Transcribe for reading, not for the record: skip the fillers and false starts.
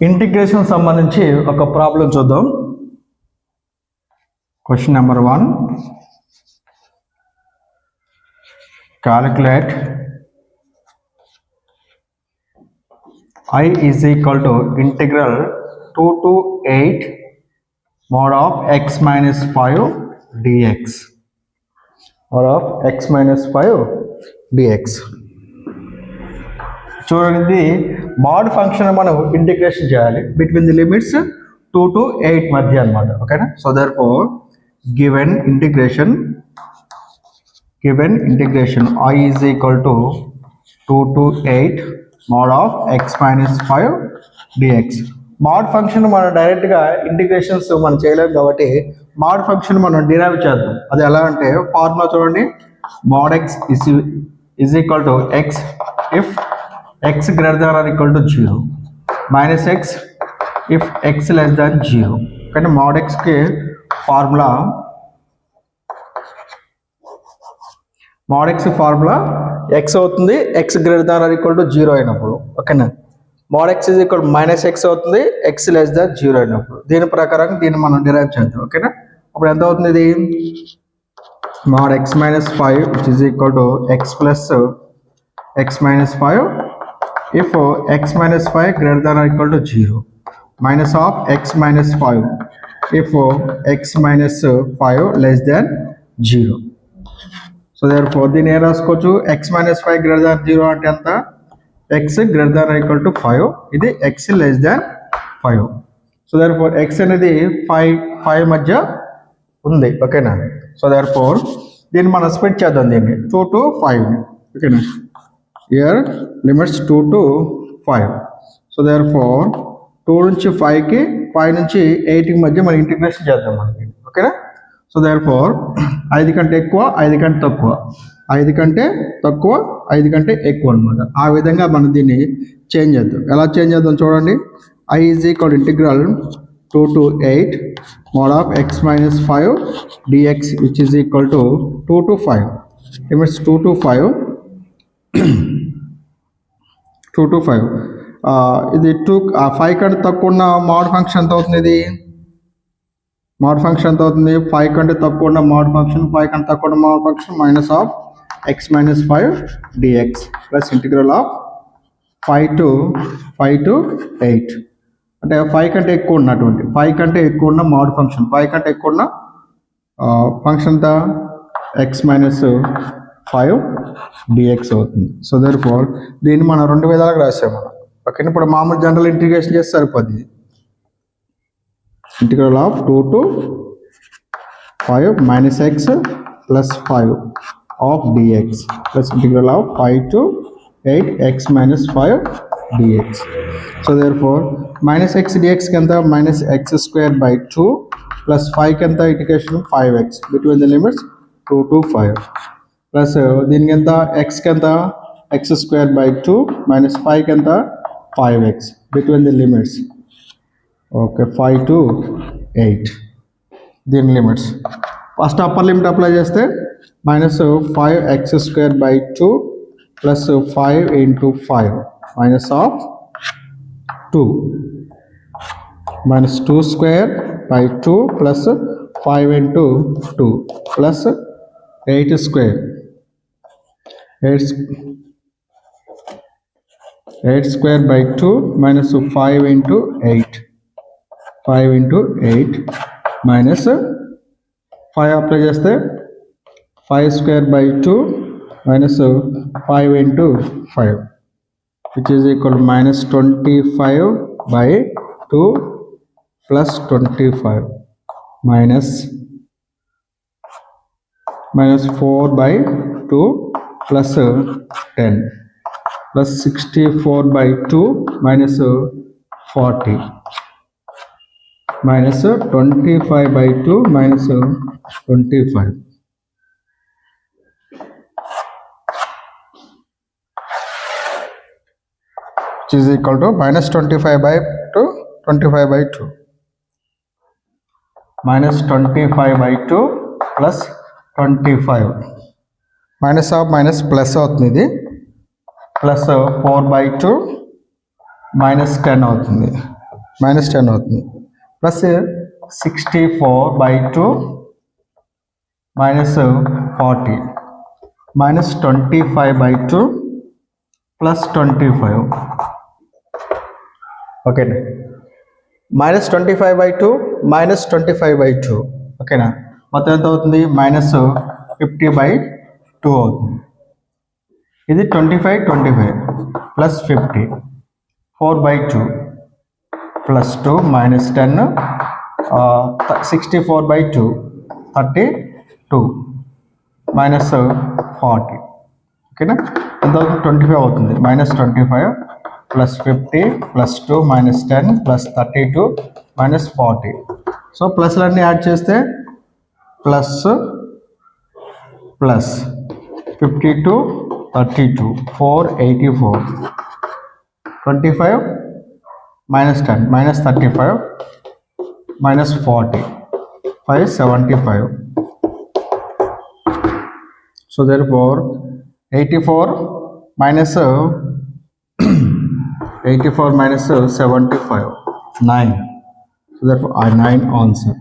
Integration సంబంధించి ఒక problem చూద్దాం. Question number 1, calculate I is equal to integral 2 to 8 mod of x minus 5 dx. Mod of x minus 5 dx. చూడండి, mode function మనం integration చేయాలి between the limits 2 to 8 మధ్య అన్నమాట. ఓకేనా? So therefore given integration I is equal to 2 to 8 mod of x minus 5 dx. Mode function మనం డైరెక్ట్గా integrations మనం చేయలేము కాబట్టి మోడ్ ఫంక్షన్ మనం డిరైవ్ చేద్దాం. అది ఎలా అంటే ఫార్ములా చూడండి, mod x is equal to x if x greater than or equal to 0 minus x if x less than 0. కానీ mod x కి ఫార్ములా x అవుతుంది x greater than or equal to 0 అయినప్పుడు. ఓకేనా? mod x is equal to minus x అవుతుంది x less than 0 అయినప్పుడు. దీని ప్రకారం దీన్ని మనం డిరైవ్ చేద్దాం. ఓకేనా? అప్పుడు ఎంత అవుతుంది? ఇది mod x minus 5 which is equal to x plus x minus 5 if x minus 5 greater than or equal to 0 minus of x minus 5 if x minus 5 less than 0. So therefore దీని ఏం రాసుకోవచ్చు, x minus 5 greater than 0 అంటే ఎంత, x greater than or equal to 5, ఇది x less than 5. So therefore x అనేది 5 మధ్య ఉంది. ఓకేనా? సో therefore దీన్ని మనం స్ప్లిట్ చేద్దాం, దీన్ని 2 to 5. ఓకేనా? here limits 2 to 5. so therefore 2 నుంచి 5 కి 5 నుంచి 8 కి మధ్య మనం ఇంటిగ్రేషన్ చేద్దాం మనకి. ఓకేనా? సో therefore 5 కంటే ఎక్కువ 5 కంటే తక్కువ 5 కంటే తక్కువ 5 కంటే ఎక్కువ అనమాట. ఆ విధంగా మనం దీన్ని చేంజ్ చేద్దాం. ఎలా చేంజ్ చేద్దాం చూడండి, I is equal to integral 2 to 8 mod of x minus 5 dx which is equal to 2 to 5. limits 2 to 5 2 to 5. ఇది 5 కంటే తక్కువ ఉన్న మోడ్ ఫంక్షన్ ఎంత అవుతుంది? ఇది మోడ్ ఫంక్షన్ ఎంత అవుతుంది? 5 కంటే తక్కువ ఉన్న మోడ్ ఫంక్షన్ 5 కంటే తక్కువ ఉన్న mode function minus of x minus 5 dx plus integral of 5 to 8. అంటే 5 కంటే ఎక్కువ ఉన్నటువంటి 5 కంటే ఎక్కువ ఉన్న మోడ్ ఫంక్షన్ 5 కంటే ఎక్కువ ఉన్న ఫంక్షన్ ఎంత, x minus 5 dx అవుతుంది. సో therefore దీన్ని మనం రెండు విధాలుగా రాసాము. ఓకే, ఇప్పుడు మామూలు జనరల్ ఇంటిగ్రేషన్ చేస్తే సరిపోద్ది. Integral of 2 to 5 minus x plus 5 of dx plus integral of 5 to 8 x minus 5 dx. so therefore minus x dx కింద minus x square by 2 plus 5 కింద integration 5x between the limits 2 to 5 plus దీనికి ఎంత x కింద x square by 2 minus 5 కింద 5x between the limits. Okay, 5 to 8 దీని limits. First upper limit apply చేస్తే minus 5x square by 2 plus 5 into 5 minus of 2 minus 2 square by 2 plus 5 into 2 plus 8 square 8 square by 2 minus 5 into 8 minus 5 apply చేస్తే 5 square by 2 minus 5 into 5 which is equal to minus 25 by 2 plus 25 minus 4 by 2 plus 10 plus 64 by 2 minus 40 minus 25 by 2 minus 25 which is equal to minus 25 by 2 minus 25 by 2 plus 25 minus of minus plus అవుతుంది, ఇది plus 4 by 2 minus 10 అవుతుంది. Minus 10 అవుతుంది. Plus 64/2 minus 40 minus 25/2 plus 25. ఓకేనా, minus 25/2 minus 25/2. ఓకేనా, మొత్తం ఎంత అవుతుంది? Minus 50/2 అవుతుంది. ఇది 25 ప్లస్ 50 4/2 ప్లస్ 2 మైనస్ 10 64/2 32 మైనస్ 40. ఓకేనా, ఎంత అవుతుంది? 25 అవుతుంది. Minus 25 plus 50 plus 2 minus 10 plus 32 minus 40. So ప్లస్లన్నీ యాడ్ చేస్తే plus plus 52 32 484 25 minus 10 minus 35 minus 40 575. So therefore 84 minus 84 minus 75 9. So therefore 9 answer.